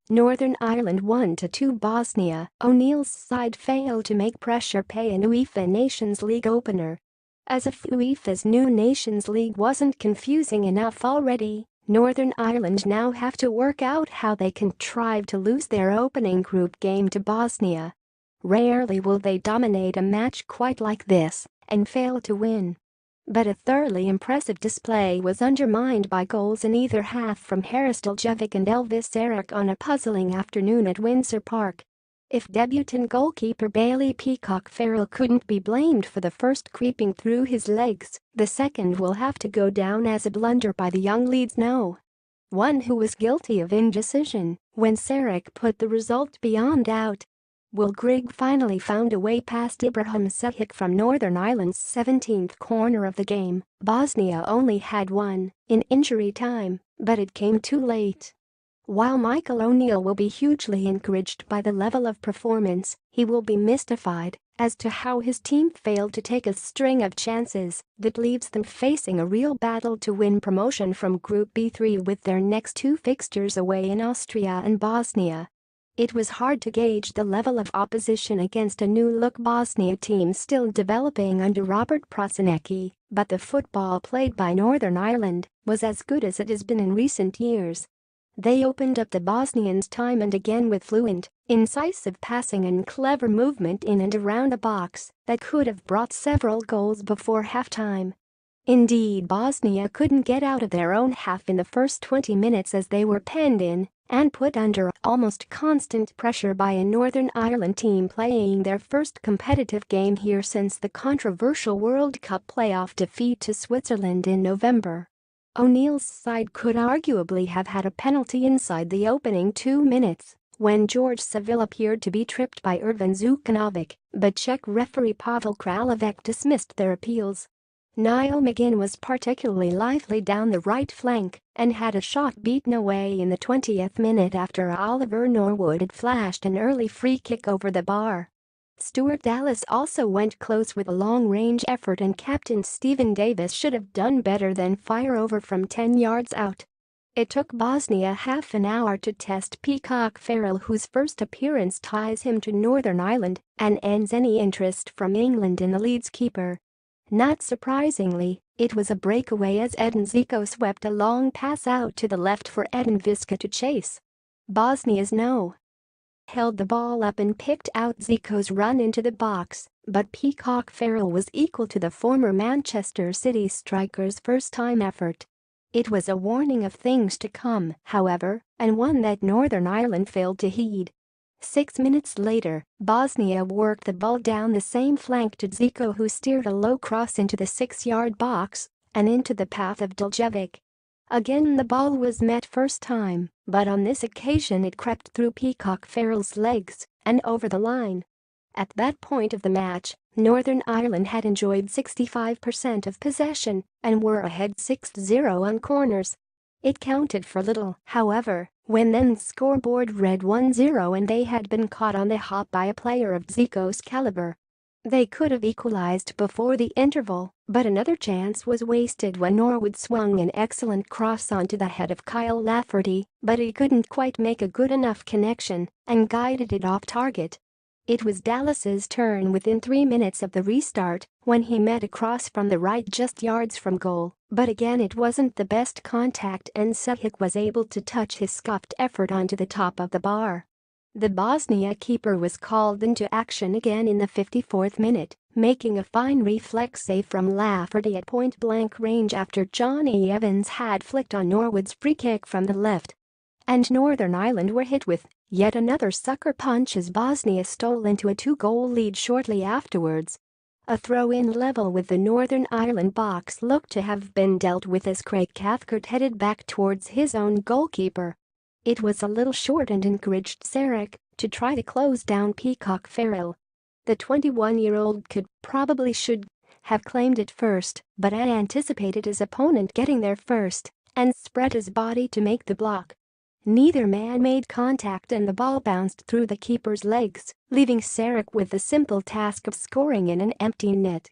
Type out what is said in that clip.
Northern Ireland 1-2 Bosnia O'Neill's side failed to make pressure pay in UEFA Nations League opener. As if UEFA's new Nations League wasn't confusing enough already, Northern Ireland now have to work out how they contrive to lose their opening group game to Bosnia. Rarely will they dominate a match quite like this and fail to win. But a thoroughly impressive display was undermined by goals in either half from Harris Duljevic and Elvis Saric on a puzzling afternoon at Windsor Park. If debutant goalkeeper Bailey "Peacock" Farrell couldn't be blamed for the first creeping through his legs, the second will have to go down as a blunder by the young Leeds one who was guilty of indecision when Saric put the result beyond doubt. Will Grigg finally found a way past Ibrahim Saric from Northern Ireland's 17th corner of the game. Bosnia only had one in injury time, but it came too late. While Michael O'Neill will be hugely encouraged by the level of performance, he will be mystified as to how his team failed to take a string of chances that leaves them facing a real battle to win promotion from Group B3 with their next two fixtures away in Austria and Bosnia. It was hard to gauge the level of opposition against a new-look Bosnia team still developing under Robert Prosinecki, but the football played by Northern Ireland was as good as it has been in recent years. They opened up the Bosnians time and again with fluent, incisive passing and clever movement in and around the box that could have brought several goals before halftime. Indeed, Bosnia couldn't get out of their own half in the first 20 minutes as they were penned in and put under almost constant pressure by a Northern Ireland team playing their first competitive game here since the controversial World Cup playoff defeat to Switzerland in November. O'Neill's side could arguably have had a penalty inside the opening 2 minutes when George Saville appeared to be tripped by Ervan Zukanovic, but Czech referee Pavel Kralovic dismissed their appeals. Niall McGinn was particularly lively down the right flank and had a shot beaten away in the 20th minute after Oliver Norwood had flashed an early free kick over the bar. Stuart Dallas also went close with a long-range effort and captain Stephen Davis should have done better than fire over from 10 yards out. It took Bosnia half an hour to test Peacock Farrell, whose first appearance ties him to Northern Ireland and ends any interest from England in the Leeds keeper. Not surprisingly, it was a breakaway as Edin Zico swept a long pass out to the left for Edin Viska to chase. Bosnia's held the ball up and picked out Zico's run into the box, but Peacock Farrell was equal to the former Manchester City striker's first-time effort. It was a warning of things to come, however, and one that Northern Ireland failed to heed. 6 minutes later, Bosnia worked the ball down the same flank to Zico, who steered a low cross into the 6-yard box and into the path of Duljevic. Again the ball was met first time, but on this occasion it crept through Peacock Farrell's legs and over the line. At that point of the match, Northern Ireland had enjoyed 65% of possession and were ahead 6-0 on corners. It counted for little, however, when the scoreboard read 1-0 and they had been caught on the hop by a player of Zico's caliber. They could have equalized before the interval, but another chance was wasted when Norwood swung an excellent cross onto the head of Kyle Lafferty, but he couldn't quite make a good enough connection and guided it off target. It was Dallas's turn within 3 minutes of the restart when he met a cross from the right just yards from goal, but again it wasn't the best contact and Saric was able to touch his scuffed effort onto the top of the bar. The Bosnia keeper was called into action again in the 54th minute, making a fine reflex save from Lafferty at point-blank range after Johnny Evans had flicked on Norwood's free kick from the left. And Northern Ireland were hit with yet another sucker punch as Bosnia stole into a 2-goal lead shortly afterwards. A throw-in level with the Northern Ireland box looked to have been dealt with as Craig Cathcart headed back towards his own goalkeeper. It was a little short and encouraged Saric to try to close down Peacock Farrell. The 21-year-old should have claimed it first, but anticipated his opponent getting there first and spread his body to make the block. Neither man made contact and the ball bounced through the keeper's legs, leaving Saric with the simple task of scoring in an empty net.